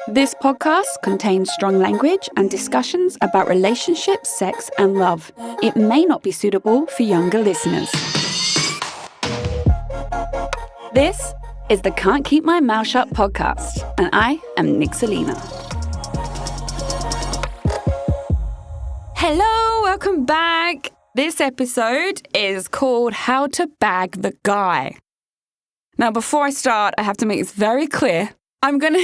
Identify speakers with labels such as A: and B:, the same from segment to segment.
A: This podcast contains strong language and discussions about relationships, sex, and love. It may not be suitable for younger listeners. This is the Can't Keep My Mouth Shut podcast, and I am Nick Selena. Hello, welcome back. This episode is called How to Bag the Guy. Now, before I start, I have to make this very clear. I'm gonna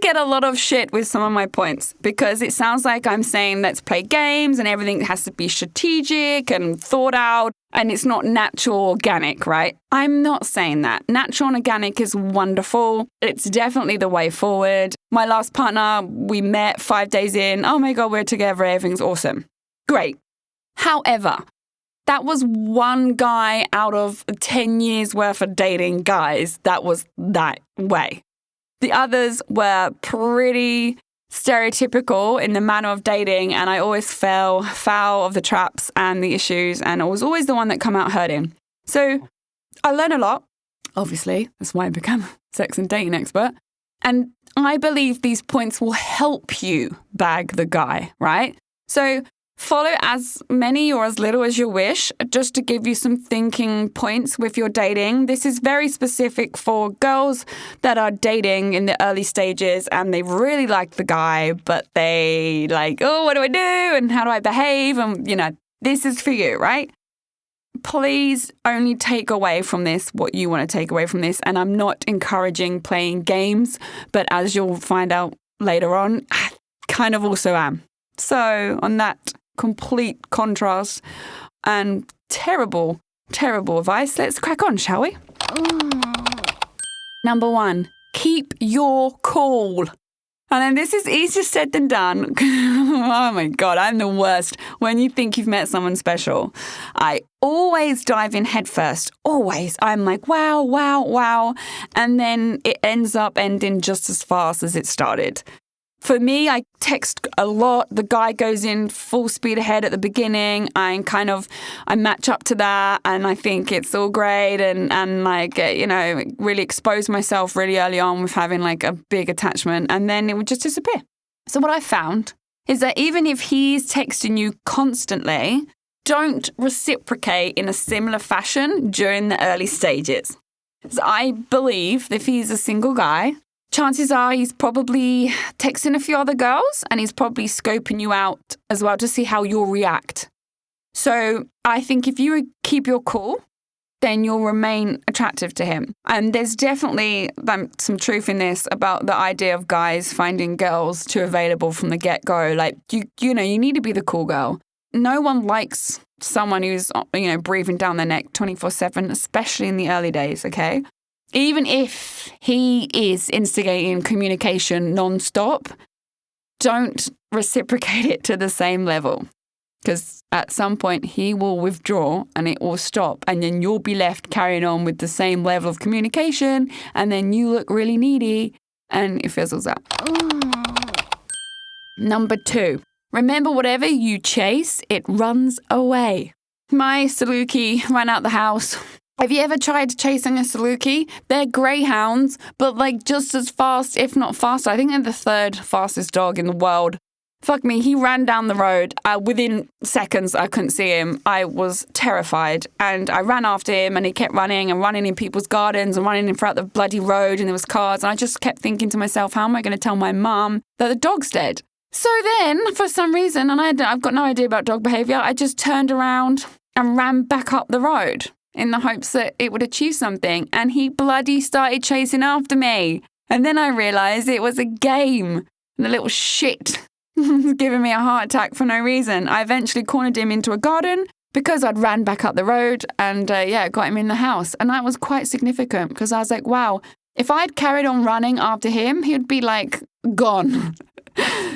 A: get a lot of shit with some of my points because it sounds like I'm saying let's play games and everything has to be strategic and thought out and it's not natural organic, right? I'm not saying that. Natural and organic is wonderful. It's definitely the way forward. My last partner, we met 5 days in. Oh my God, we're together. Everything's awesome. Great. However, that was one guy out of 10 years worth of dating guys that was that way. The others were pretty stereotypical in the manner of dating, and I always fell foul of the traps and the issues, and I was always the one that come out hurting. So I learned a lot, obviously. That's why I became a sex and dating expert. And I believe these points will help you bag the guy, right? So follow as many or as little as you wish, just to give you some thinking points with your dating. This is very specific for girls that are dating in the early stages and they really like the guy, but they like, oh, what do I do? And how do I behave? And, this is for you, right? Please only take away from this what you want to take away from this. And I'm not encouraging playing games, but as you'll find out later on, I kind of also am. So on that complete contrast and terrible advice, let's crack on, shall we? Number 1, keep your cool. And then this is easier said than done. Oh my God, I'm the worst. When you think you've met someone special, I always dive in head first. Always. I'm like, wow. And then it ends up ending just as fast as it started. For me, I text a lot. The guy goes in full speed ahead at the beginning. I match up to that and I think it's all great and really expose myself really early on with having like a big attachment and then it would just disappear. So what I found is that even if he's texting you constantly, don't reciprocate in a similar fashion during the early stages. So I believe if he's a single guy, chances are he's probably texting a few other girls and he's probably scoping you out as well to see how you'll react. So I think if you keep your cool, then you'll remain attractive to him. And there's definitely some truth in this about the idea of guys finding girls too available from the get-go. Like, you need to be the cool girl. No one likes someone who's, breathing down their neck 24/7, especially in the early days, okay? Even if he is instigating communication non-stop, don't reciprocate it to the same level. Because at some point he will withdraw and it will stop and then you'll be left carrying on with the same level of communication and then you look really needy and it fizzles out. Number 2, remember whatever you chase, it runs away. My Saluki ran out the house. Have you ever tried chasing a Saluki? They're greyhounds, but like just as fast, if not faster. I think they're the 3rd fastest dog in the world. Fuck me, he ran down the road. Within seconds, I couldn't see him. I was terrified. And I ran after him and he kept running and running in people's gardens and running in front of the bloody road and there was cars. And I just kept thinking to myself, how am I going to tell my mum that the dog's dead? So then, for some reason, and I've got no idea about dog behaviour, I just turned around and ran back up the road in the hopes that it would achieve something. And he bloody started chasing after me. And then I realised it was a game. And the little shit was giving me a heart attack for no reason. I eventually cornered him into a garden because I'd ran back up the road and, got him in the house. And that was quite significant because I was like, wow, if I'd carried on running after him, he'd be like gone.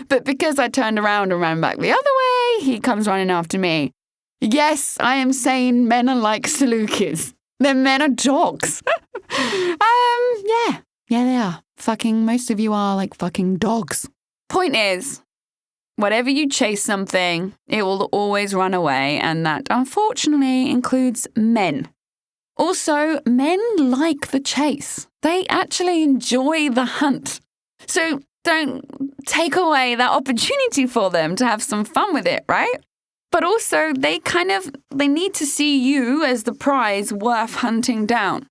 A: But because I turned around and ran back the other way, he comes running after me. Yes, I am saying men are like Salukis. Then men are dogs. Yeah, they are. Most of you are like fucking dogs. Point is, whatever you chase something, it will always run away. And that, unfortunately, includes men. Also, men like the chase. They actually enjoy the hunt. So don't take away that opportunity for them to have some fun with it, right? But also, they need to see you as the prize worth hunting down.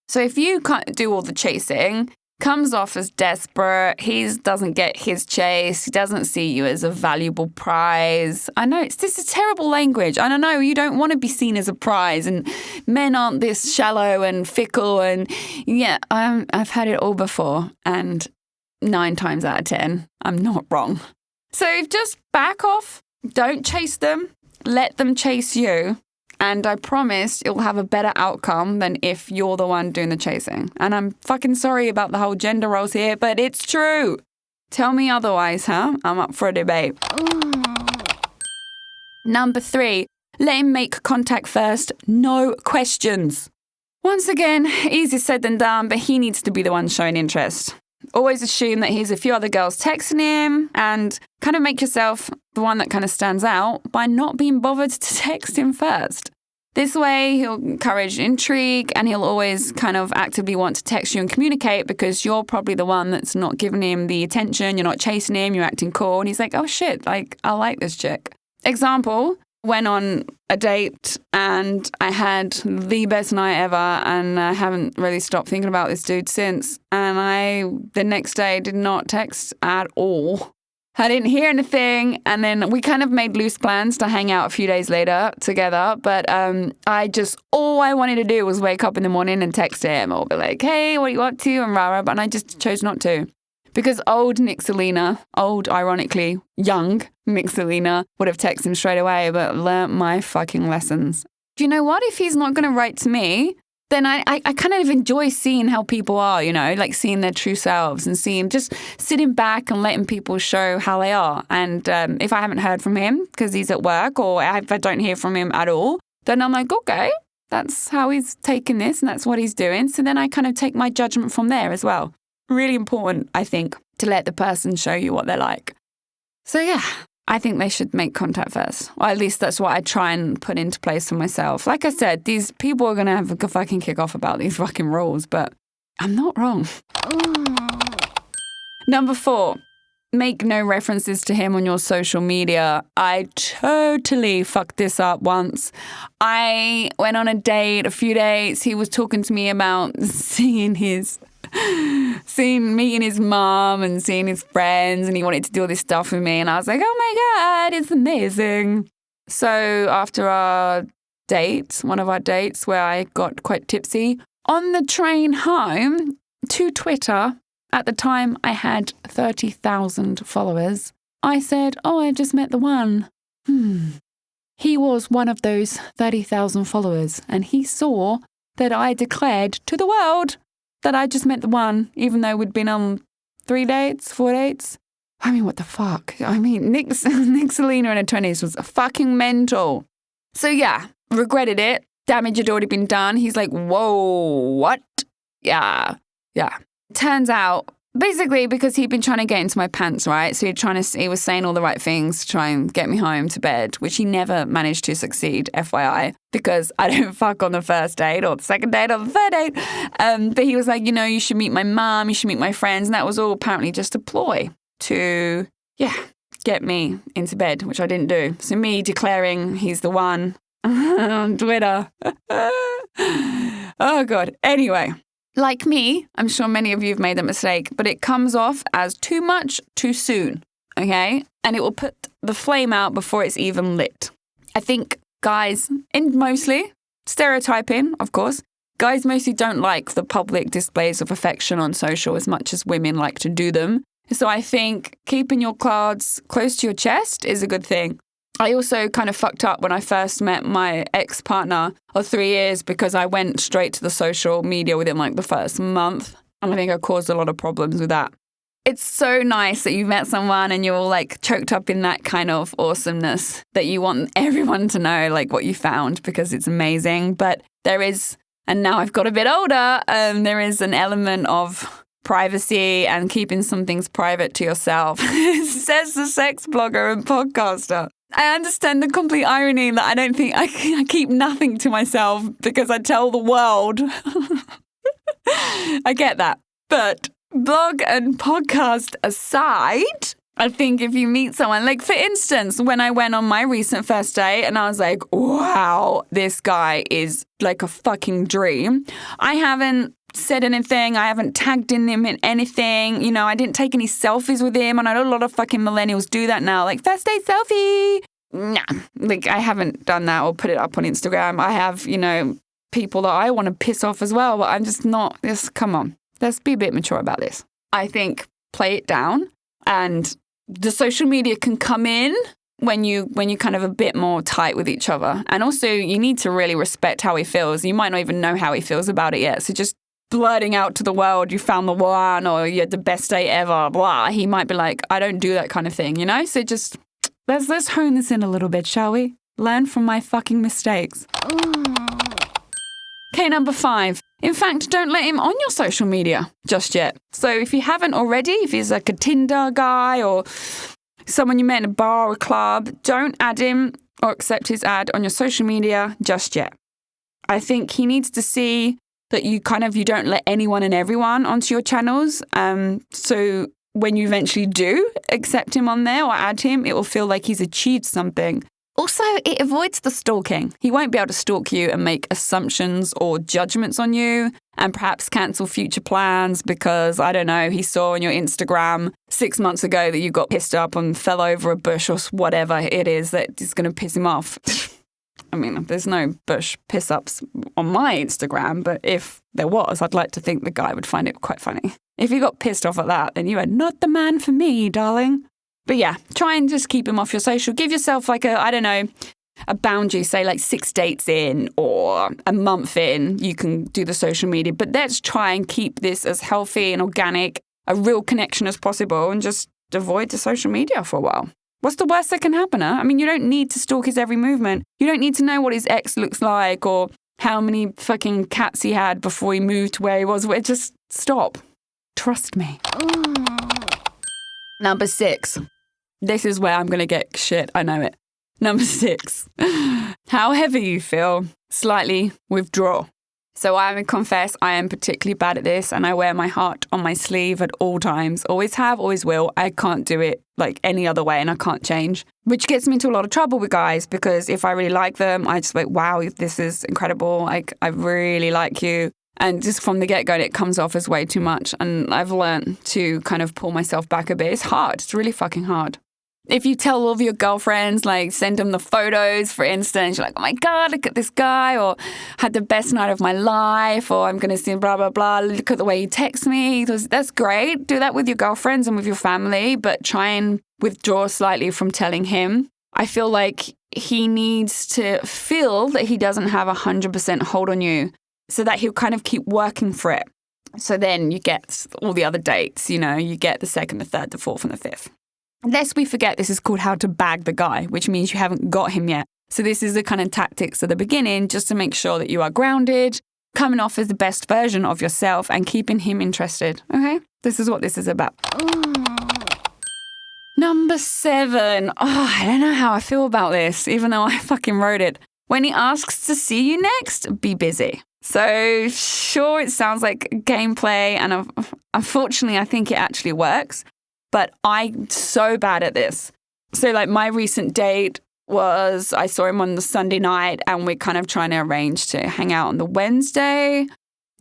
A: So if you can't do all the chasing, comes off as desperate, he doesn't get his chase, he doesn't see you as a valuable prize. I know, this is terrible language. I don't know, you don't want to be seen as a prize, and men aren't this shallow and fickle, and yeah, I've had it all before, and 9 times out of 10, I'm not wrong. So just back off, don't chase them, let them chase you. And I promise you'll have a better outcome than if you're the one doing the chasing. And I'm fucking sorry about the whole gender roles here, but it's true. Tell me otherwise, huh? I'm up for a debate. Number 3, let him make contact first. No questions. Once again, easier said than done, but he needs to be the one showing interest. Always assume that he's a few other girls texting him, and kind of make yourself the one that kind of stands out by not being bothered to text him first. This way, he'll encourage intrigue, and he'll always kind of actively want to text you and communicate because you're probably the one that's not giving him the attention, you're not chasing him, you're acting cool, and he's like, oh shit, like, I like this chick. Example, went on a date and I had the best night ever, and I haven't really stopped thinking about this dude since. And I, the next day, did not text at all. I didn't hear anything, and then we kind of made loose plans to hang out a few days later together, but all I wanted to do was wake up in the morning and text him, or be like, hey, what are you up to, and rah, but I just chose not to. Because old Nick Selena, ironically, young Nick Selena, would have texted him straight away, but learnt my fucking lessons. Do you know what? If he's not going to write to me, then I kind of enjoy seeing how people are, you know, like seeing their true selves and just sitting back and letting people show how they are. And if I haven't heard from him because he's at work, or if I don't hear from him at all, then I'm like, okay, that's how he's taking this and that's what he's doing. So then I kind of take my judgment from there as well. Really important, I think, to let the person show you what they're like. So yeah, I think they should make contact first. Or at least that's what I try and put into place for myself. Like I said, these people are going to have a fucking kick off about these fucking rules, but I'm not wrong. Number 4, make no references to him on your social media. I totally fucked this up once. I went on a few dates. He was talking to me about meeting his mom and seeing his friends, and he wanted to do all this stuff with me, and I was like, oh my God, it's amazing. So after one of our dates where I got quite tipsy, on the train home to Twitter, at the time I had 30,000 followers, I said, oh, I just met the one. He was one of those 30,000 followers, and he saw that I declared to the world that I just met the one, even though we'd been on 4 dates. I mean, what the fuck? I mean, Nick Selena in her 20s was fucking mental. So yeah, regretted it. Damage had already been done. He's like, whoa, what? Yeah. Turns out, basically because he'd been trying to get into my pants, right? So he was saying all the right things to try and get me home to bed, which he never managed to succeed, FYI, because I don't fuck on the first date or the second date or the third date. But he was like, you know, you should meet my mom, you should meet my friends. And that was all apparently just a ploy to, get me into bed, which I didn't do. So me declaring he's the one on Twitter. Oh, God. Anyway. Like me, I'm sure many of you have made that mistake, but it comes off as too much too soon, okay? And it will put the flame out before it's even lit. I think guys, and mostly, stereotyping, of course, guys mostly don't like the public displays of affection on social as much as women like to do them. So I think keeping your cards close to your chest is a good thing. I also kind of fucked up when I first met my ex-partner of 3 years because I went straight to the social media within like the first month. And I think I caused a lot of problems with that. It's so nice that you've met someone and you're all like choked up in that kind of awesomeness that you want everyone to know like what you found because it's amazing. But there is, and now I've got a bit older, there is an element of privacy and keeping some things private to yourself, says the sex blogger and podcaster. I understand the complete irony that I don't think I keep nothing to myself because I tell the world. I get that. But blog and podcast aside, I think if you meet someone, like for instance, when I went on my recent first date and I was like, wow, this guy is like a fucking dream. I haven't said anything. I haven't tagged in him in anything. You know, I didn't take any selfies with him. And I know a lot of fucking millennials do that now. Like, first date selfie. Nah, like I haven't done that or put it up on Instagram. I have, you know, people that I want to piss off as well. But I'm just not, come on, let's be a bit mature about this. I think play it down, and the social media can come in when you kind of a bit more tight with each other. And also you need to really respect how he feels. You might not even know how he feels about it yet. So just blurting out to the world you found the one or you had the best date ever, blah, he might be like, I don't do that kind of thing, you know? So just let's hone this in a little bit, shall we? Learn from my fucking mistakes. Okay, number 5. In fact, don't let him on your social media just yet. So if you haven't already, if he's like a Tinder guy or someone you met in a bar or club, don't add him or accept his ad on your social media just yet. I think he needs to see that you don't let anyone and everyone onto your channels. So when you eventually do accept him on there or add him, it will feel like he's achieved something. Also, it avoids the stalking. He won't be able to stalk you and make assumptions or judgments on you and perhaps cancel future plans because, I don't know, he saw on your Instagram 6 months ago that you got pissed up and fell over a bush or whatever it is that is going to piss him off. I mean, there's no bush piss-ups on my Instagram, but if there was, I'd like to think the guy would find it quite funny. If you got pissed off at that, then you are not the man for me, darling. But yeah, try and just keep him off your social. Give yourself like a boundary, say like 6 dates in or a month in, you can do the social media. But let's try and keep this as healthy and organic, a real connection as possible, and just avoid the social media for a while. What's the worst that can happen, huh? I mean, you don't need to stalk his every movement. You don't need to know what his ex looks like or how many fucking cats he had before he moved to where he was. Just stop. Trust me. Number 6. This is where I'm going to get shit. I know it. Number 6. How heavy you feel. Slightly withdraw. So I will confess I am particularly bad at this and I wear my heart on my sleeve at all times. Always have, always will. I can't do it like any other way and I can't change. Which gets me into a lot of trouble with guys because if I really like them, I just like, wow, this is incredible. Like, I really like you. And just from the get-go, it comes off as way too much. And I've learned to kind of pull myself back a bit. It's hard. It's really fucking hard. If you tell all of your girlfriends, like send them the photos, for instance, you're like, oh my God, look at this guy, or had the best night of my life, or I'm going to see blah, blah, blah, look at the way he texts me. That's great. Do that with your girlfriends and with your family, but try and withdraw slightly from telling him. I feel like he needs to feel that he doesn't have 100% hold on you so that he'll kind of keep working for it. So then you get all the other dates, you know, you get the 2nd, the 3rd, the 4th, and the 5th. Lest we forget, this is called how to bag the guy, which means you haven't got him yet. So this is the kind of tactics at the beginning, just to make sure that you are grounded, coming off as the best version of yourself and keeping him interested. Okay? This is what this is about. Number 7. I don't know how I feel about this, even though I fucking wrote it. When he asks to see you next, be busy. So sure, it sounds like gameplay, and unfortunately, I think it actually works. But I'm so bad at this. So like my recent date was, I saw him on the Sunday night and we're kind of trying to arrange to hang out on the Wednesday.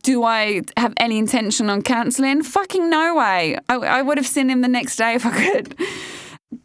A: Do I have any intention on cancelling? Fucking no way. I would have seen him the next day if I could.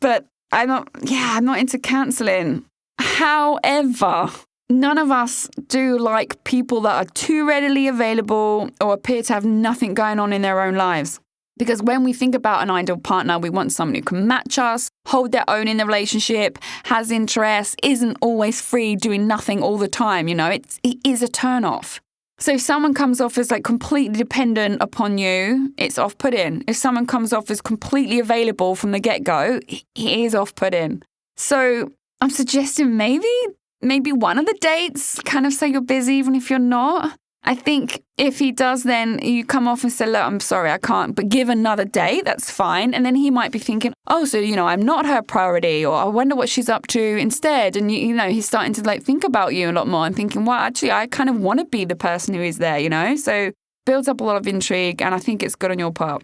A: But I'm not into cancelling. However, none of us do like people that are too readily available or appear to have nothing going on in their own lives. Because when we think about an ideal partner, we want someone who can match us, hold their own in the relationship, has interests, isn't always free doing nothing all the time. You know, it is a turn-off. So if someone comes off as like completely dependent upon you, it's off-putting. If someone comes off as completely available from the get-go, it is off-putting. So I'm suggesting maybe one of the dates kind of say you're busy even if you're not. I think if he does, then you come off and say, look, I'm sorry, I can't, but give another date, that's fine. And then he might be thinking, oh, so, I'm not her priority, or I wonder what she's up to instead. And, he's starting to think about you a lot more and thinking, well, actually, I kind of want to be the person who is there, So builds up a lot of intrigue, and I think it's good on your part.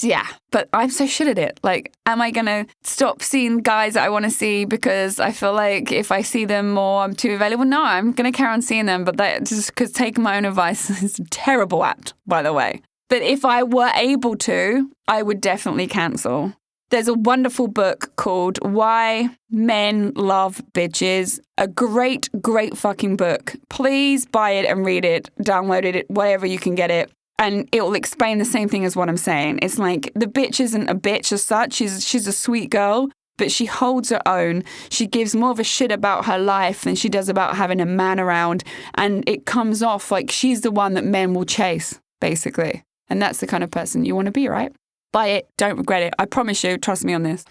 A: Yeah, but I'm so shit at it. Am I going to stop seeing guys that I want to see because I feel like if I see them more, I'm too available? No, I'm going to carry on seeing them, but that just because taking my own advice is terrible at, by the way. But if I were able to, I would definitely cancel. There's a wonderful book called Why Men Love Bitches. A great, great fucking book. Please buy it and read it, download it, wherever you can get it. And it will explain the same thing as what I'm saying. It's like the bitch isn't a bitch as such. She's a sweet girl, but she holds her own. She gives more of a shit about her life than she does about having a man around. And it comes off like she's the one that men will chase, basically. And that's the kind of person you want to be, right? Buy it. Don't regret it. I promise you. Trust me on this.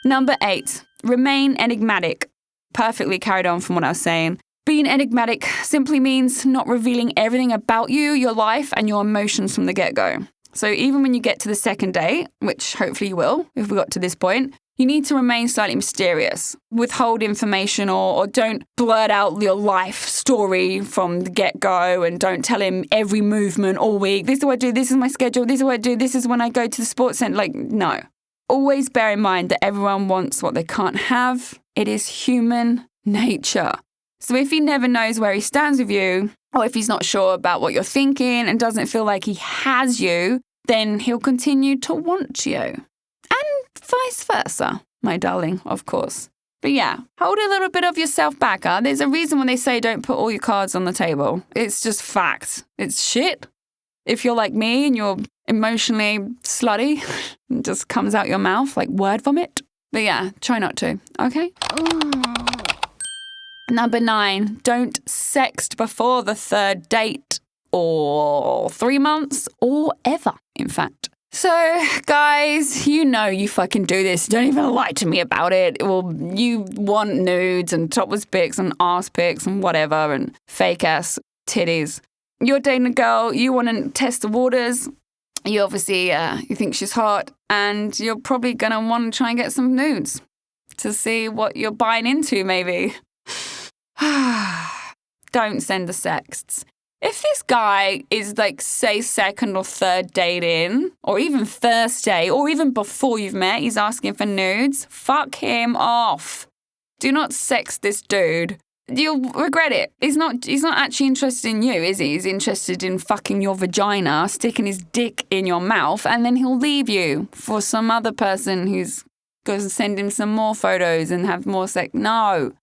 A: Number 8. Remain enigmatic. Perfectly carried on from what I was saying. Being enigmatic simply means not revealing everything about you, your life, and your emotions from the get-go. So even when you get to the second date, which hopefully you will, if we got to this point, you need to remain slightly mysterious. Withhold information or don't blurt out your life story from the get-go and don't tell him every movement all week. This is what I do, this is my schedule, this is what I do, this is when I go to the sports center. No. Always bear in mind that everyone wants what they can't have. It is human nature. So if he never knows where he stands with you, or if he's not sure about what you're thinking and doesn't feel like he has you, then he'll continue to want you. And vice versa, my darling, of course. But yeah, hold a little bit of yourself back. There's a reason when they say don't put all your cards on the table. It's just fact. It's shit. If you're like me and you're emotionally slutty, it just comes out your mouth like word vomit. But yeah, try not to, okay? Number 9, don't sext before the third date or 3 months or ever, in fact. So, guys, you fucking do this. Don't even lie to me about it. Well, you want nudes and topless pics and ass pics and whatever and fake-ass titties. You're dating a girl, you want to test the waters. You obviously, you think she's hot and you're probably going to want to try and get some nudes to see what you're buying into, maybe. Don't send the sexts. If this guy is say second or third date in, or even first date, or even before you've met, he's asking for nudes, fuck him off. Do not sext this dude. You'll regret it. He's not actually interested in you, is he? He's interested in fucking your vagina, sticking his dick in your mouth, and then he'll leave you for some other person who's going to send him some more photos and have more sex. No.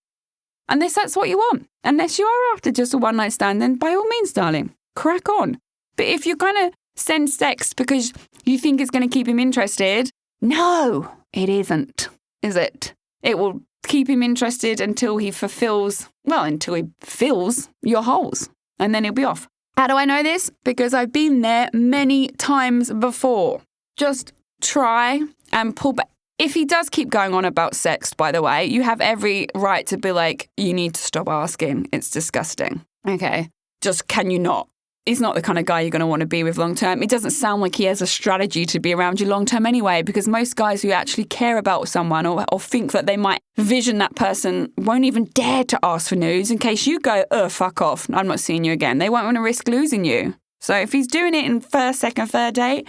A: Unless that's what you want. Unless you are after just a one-night stand, then by all means, darling, crack on. But if you're going to send sex because you think it's going to keep him interested, no, it isn't, is it? It will keep him interested until he fills your holes, and then he'll be off. How do I know this? Because I've been there many times before. Just try and pull back. If he does keep going on about sex, by the way, you have every right to be like, you need to stop asking. It's disgusting. Okay. Just can you not? He's not the kind of guy you're going to want to be with long term. It doesn't sound like he has a strategy to be around you long term anyway, because most guys who actually care about someone or think that they might vision that person won't even dare to ask for nudes in case you go, fuck off. I'm not seeing you again. They won't want to risk losing you. So if he's doing it in first, second, third date,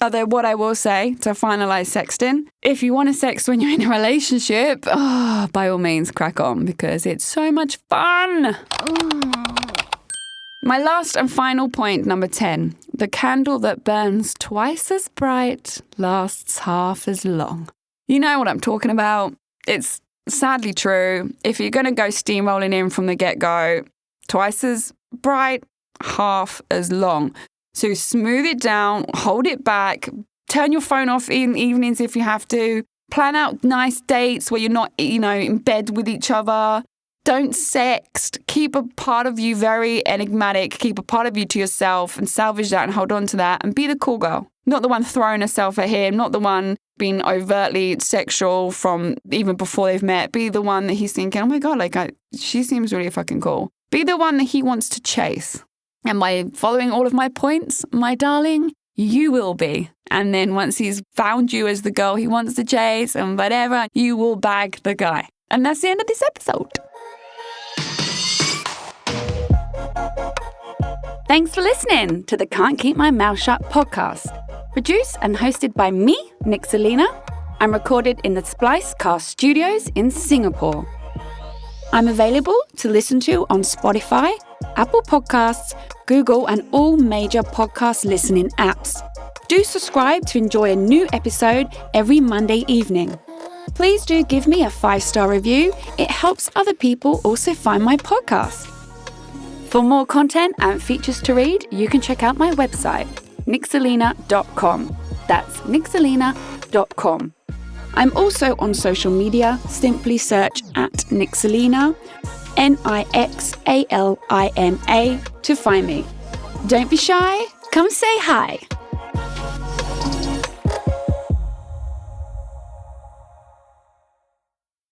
A: Although what I will say to finalise sexting, if you want to sext when you're in a relationship, by all means, crack on because it's so much fun. My last and final point, number 10. The candle that burns twice as bright lasts half as long. You know what I'm talking about. It's sadly true. If you're going to go steamrolling in from the get-go, twice as bright, half as long. So smooth it down, hold it back, turn your phone off in evenings if you have to, plan out nice dates where you're not, in bed with each other. Don't sext. Keep a part of you very enigmatic. Keep a part of you to yourself and salvage that and hold on to that and be the cool girl. Not the one throwing herself at him, not the one being overtly sexual from even before they've met. Be the one that he's thinking, oh my God, she seems really fucking cool. Be the one that he wants to chase. Am I following all of my points, my darling? You will be. And then once he's found you as the girl he wants to chase and whatever, you will bag the guy. And that's the end of this episode. Thanks for listening to the Can't Keep My Mouth Shut podcast. Produced and hosted by me, Nick Selena, and recorded in the Splice Cast Studios in Singapore. I'm available to listen to on Spotify, Apple Podcasts, Google, and all major podcast listening apps. Do subscribe to enjoy a new episode every Monday evening. Please do give me a 5-star review. It helps other people also find my podcast. For more content and features to read, you can check out my website, nickselena.com. That's nickselena.com. I'm also on social media. Simply search at Nixalina, Nixalina, to find me. Don't be shy. Come say hi.